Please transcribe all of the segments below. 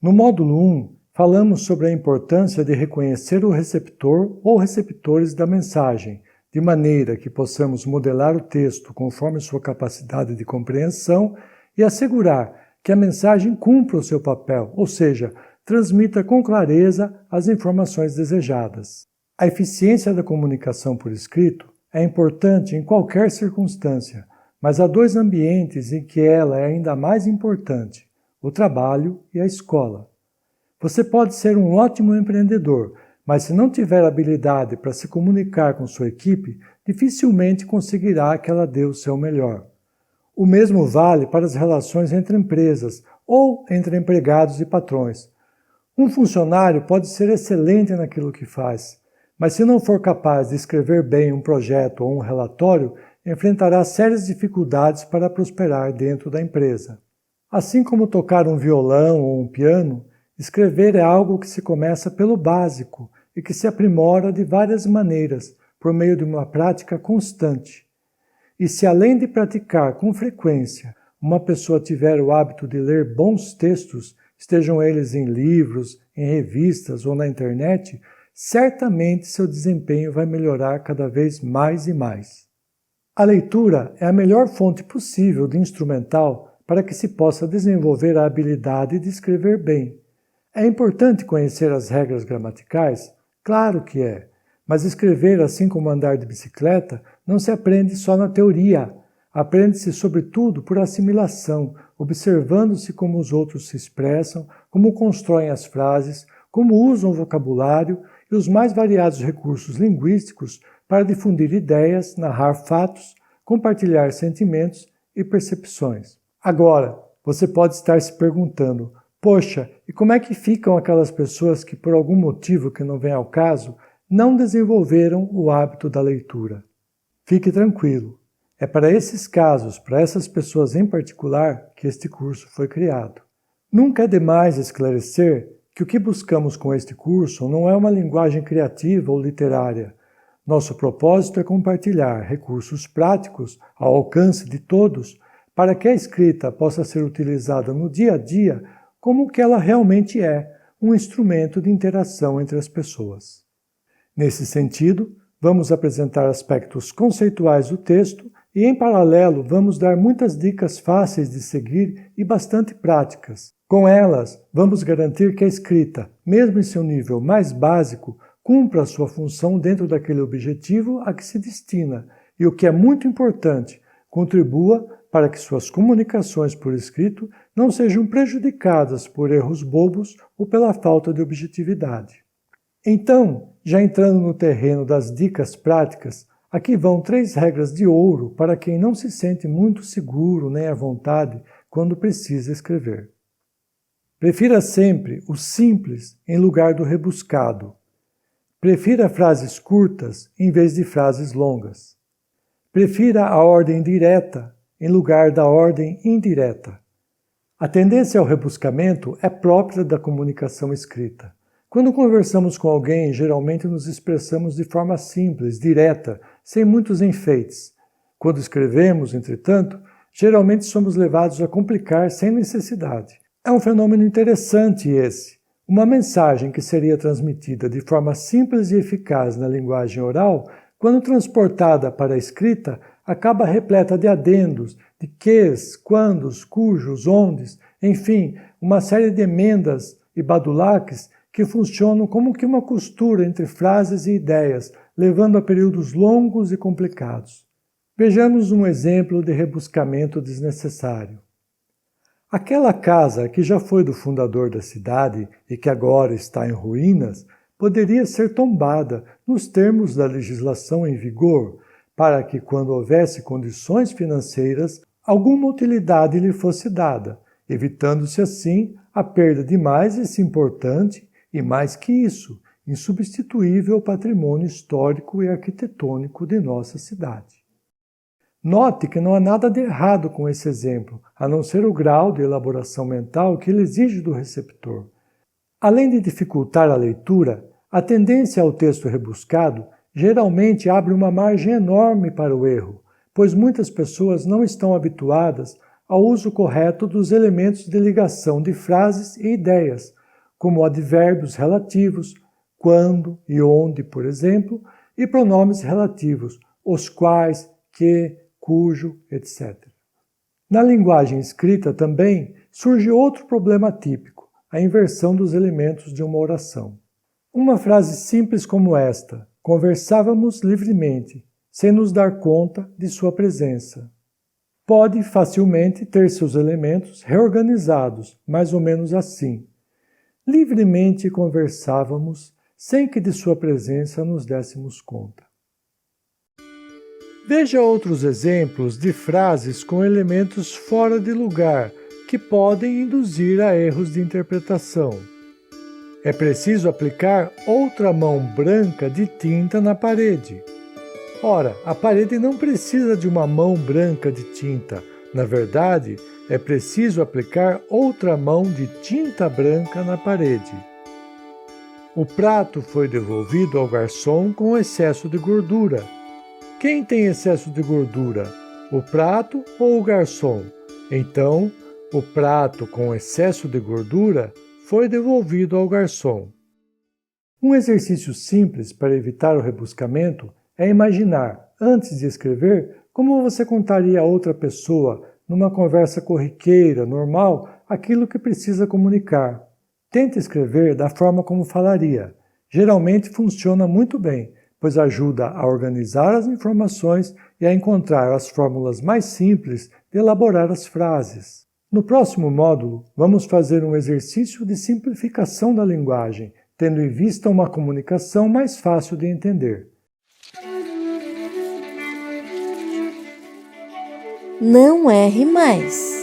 No módulo 1, falamos sobre a importância de reconhecer o receptor ou receptores da mensagem, de maneira que possamos modelar o texto conforme sua capacidade de compreensão e assegurar que a mensagem cumpra o seu papel, ou seja, transmita com clareza as informações desejadas. A eficiência da comunicação por escrito é importante em qualquer circunstância, mas há dois ambientes em que ela é ainda mais importante: o trabalho e a escola. Você pode ser um ótimo empreendedor, mas se não tiver habilidade para se comunicar com sua equipe, dificilmente conseguirá que ela dê o seu melhor. O mesmo vale para as relações entre empresas ou entre empregados e patrões. Um funcionário pode ser excelente naquilo que faz, mas se não for capaz de escrever bem um projeto ou um relatório, enfrentará sérias dificuldades para prosperar dentro da empresa. Assim como tocar um violão ou um piano, escrever é algo que se começa pelo básico e que se aprimora de várias maneiras, por meio de uma prática constante. E se além de praticar com frequência, uma pessoa tiver o hábito de ler bons textos, estejam eles em livros, em revistas ou na internet, certamente seu desempenho vai melhorar cada vez mais e mais. A leitura é a melhor fonte possível de instrumental para que se possa desenvolver a habilidade de escrever bem. É importante conhecer as regras gramaticais? Claro que é, mas escrever, assim como andar de bicicleta, não se aprende só na teoria. Aprende-se sobretudo por assimilação, observando-se como os outros se expressam, como constroem as frases, como usam o vocabulário e os mais variados recursos linguísticos para difundir ideias, narrar fatos, compartilhar sentimentos e percepções. Agora, você pode estar se perguntando: poxa, e como é que ficam aquelas pessoas que, por algum motivo que não vem ao caso, não desenvolveram o hábito da leitura? Fique tranquilo, é para esses casos, para essas pessoas em particular, que este curso foi criado. Nunca é demais esclarecer que o que buscamos com este curso não é uma linguagem criativa ou literária. Nosso propósito é compartilhar recursos práticos ao alcance de todos para que a escrita possa ser utilizada no dia a dia como o que ela realmente é, um instrumento de interação entre as pessoas. Nesse sentido, vamos apresentar aspectos conceituais do texto e, em paralelo, vamos dar muitas dicas fáceis de seguir e bastante práticas. Com elas, vamos garantir que a escrita, mesmo em seu nível mais básico, cumpra a sua função dentro daquele objetivo a que se destina e, o que é muito importante, contribua para que suas comunicações por escrito não sejam prejudicadas por erros bobos ou pela falta de objetividade. Então, já entrando no terreno das dicas práticas, aqui vão 3 regras de ouro para quem não se sente muito seguro nem à vontade quando precisa escrever. Prefira sempre o simples em lugar do rebuscado. Prefira frases curtas em vez de frases longas. Prefira a ordem direta em lugar da ordem indireta. A tendência ao rebuscamento é própria da comunicação escrita. Quando conversamos com alguém, geralmente nos expressamos de forma simples, direta, sem muitos enfeites. Quando escrevemos, entretanto, geralmente somos levados a complicar sem necessidade. É um fenômeno interessante esse. Uma mensagem que seria transmitida de forma simples e eficaz na linguagem oral, quando transportada para a escrita, acaba repleta de adendos, de quês, quandos, cujos, ondes, enfim, uma série de emendas e badulaques que funcionam como que uma costura entre frases e ideias, levando a períodos longos e complicados. Vejamos um exemplo de rebuscamento desnecessário. Aquela casa que já foi do fundador da cidade e que agora está em ruínas, poderia ser tombada nos termos da legislação em vigor, para que, quando houvesse condições financeiras, alguma utilidade lhe fosse dada, evitando-se assim a perda de mais esse importante e, mais que isso, insubstituível patrimônio histórico e arquitetônico de nossa cidade. Note que não há nada de errado com esse exemplo, a não ser o grau de elaboração mental que ele exige do receptor. Além de dificultar a leitura, a tendência ao texto rebuscado geralmente abre uma margem enorme para o erro, pois muitas pessoas não estão habituadas ao uso correto dos elementos de ligação de frases e ideias, como advérbios relativos, quando e onde, por exemplo, e pronomes relativos, os quais, que, cujo, etc. Na linguagem escrita também surge outro problema típico, a inversão dos elementos de uma oração. Uma frase simples como esta: conversávamos livremente, sem nos dar conta de sua presença, pode facilmente ter seus elementos reorganizados, mais ou menos assim. Livremente conversávamos, sem que de sua presença nos dessemos conta. Veja outros exemplos de frases com elementos fora de lugar que podem induzir a erros de interpretação. É preciso aplicar outra mão branca de tinta na parede. Ora, a parede não precisa de uma mão branca de tinta. Na verdade, é preciso aplicar outra mão de tinta branca na parede. O prato foi devolvido ao garçom com excesso de gordura. Quem tem excesso de gordura? O prato ou o garçom? Então, o prato com excesso de gordura foi devolvido ao garçom. Um exercício simples para evitar o rebuscamento é imaginar, antes de escrever, como você contaria a outra pessoa, numa conversa corriqueira, normal, aquilo que precisa comunicar. Tente escrever da forma como falaria. Geralmente funciona muito bem, pois ajuda a organizar as informações e a encontrar as fórmulas mais simples de elaborar as frases. No próximo módulo, vamos fazer um exercício de simplificação da linguagem, tendo em vista uma comunicação mais fácil de entender. Não erre mais.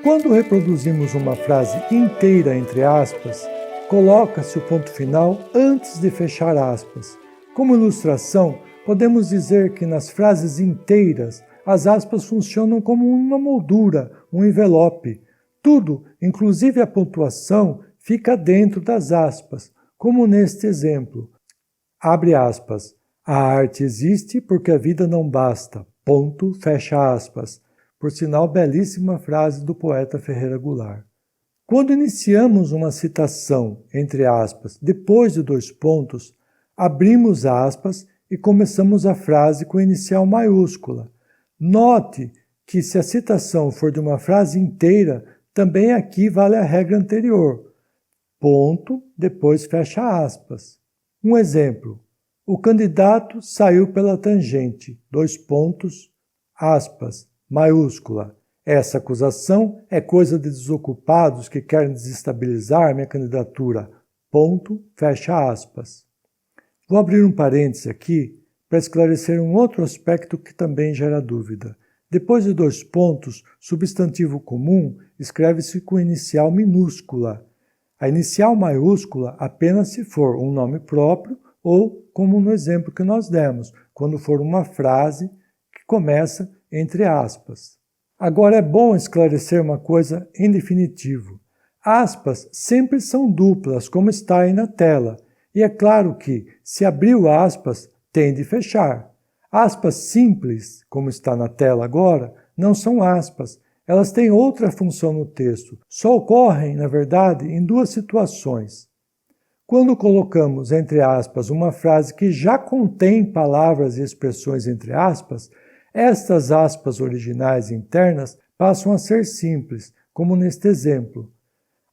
Quando reproduzimos uma frase inteira entre aspas, coloca-se o ponto final antes de fechar aspas. Como ilustração, podemos dizer que nas frases inteiras, as aspas funcionam como uma moldura, um envelope. Tudo, inclusive a pontuação, fica dentro das aspas, como neste exemplo. Abre aspas. A arte existe porque a vida não basta. Ponto, fecha aspas. Por sinal, belíssima frase do poeta Ferreira Goulart. Quando iniciamos uma citação, entre aspas, depois de dois pontos, abrimos aspas e começamos a frase com inicial maiúscula. Note que se a citação for de uma frase inteira, também aqui vale a regra anterior. Ponto, depois fecha aspas. Um exemplo. O candidato saiu pela tangente, dois pontos, aspas, maiúscula. Essa acusação é coisa de desocupados que querem desestabilizar minha candidatura. Ponto, fecha aspas. Vou abrir um parêntese aqui para esclarecer um outro aspecto que também gera dúvida. Depois de dois pontos, substantivo comum escreve-se com inicial minúscula. A inicial maiúscula apenas se for um nome próprio ou, como no exemplo que nós demos, quando for uma frase que começa entre aspas. Agora é bom esclarecer uma coisa em definitivo. Aspas sempre são duplas, como está aí na tela. E é claro que, se abriu aspas, tem de fechar. Aspas simples, como está na tela agora, não são aspas. Elas têm outra função no texto. Só ocorrem, na verdade, em duas situações. Quando colocamos entre aspas uma frase que já contém palavras e expressões entre aspas, estas aspas originais internas passam a ser simples, como neste exemplo.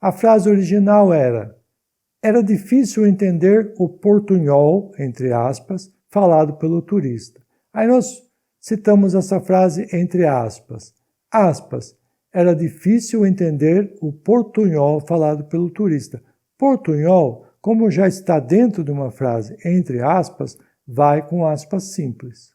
A frase original era difícil entender o portunhol, entre aspas, falado pelo turista. Aí nós citamos essa frase entre aspas. Era difícil entender o portunhol falado pelo turista. Portunhol, como já está dentro de uma frase entre aspas, vai com aspas simples.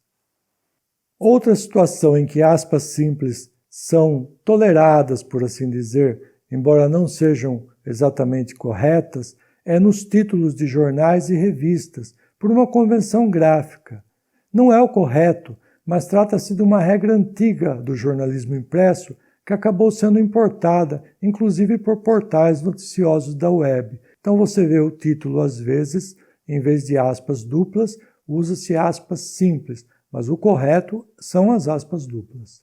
Outra situação em que aspas simples são toleradas, por assim dizer, embora não sejam exatamente corretas, é nos títulos de jornais e revistas, por uma convenção gráfica. Não é o correto, mas trata-se de uma regra antiga do jornalismo impresso que acabou sendo importada, inclusive por portais noticiosos da web. Então você vê o título, às vezes, em vez de aspas duplas, usa-se aspas simples, mas o correto são as aspas duplas.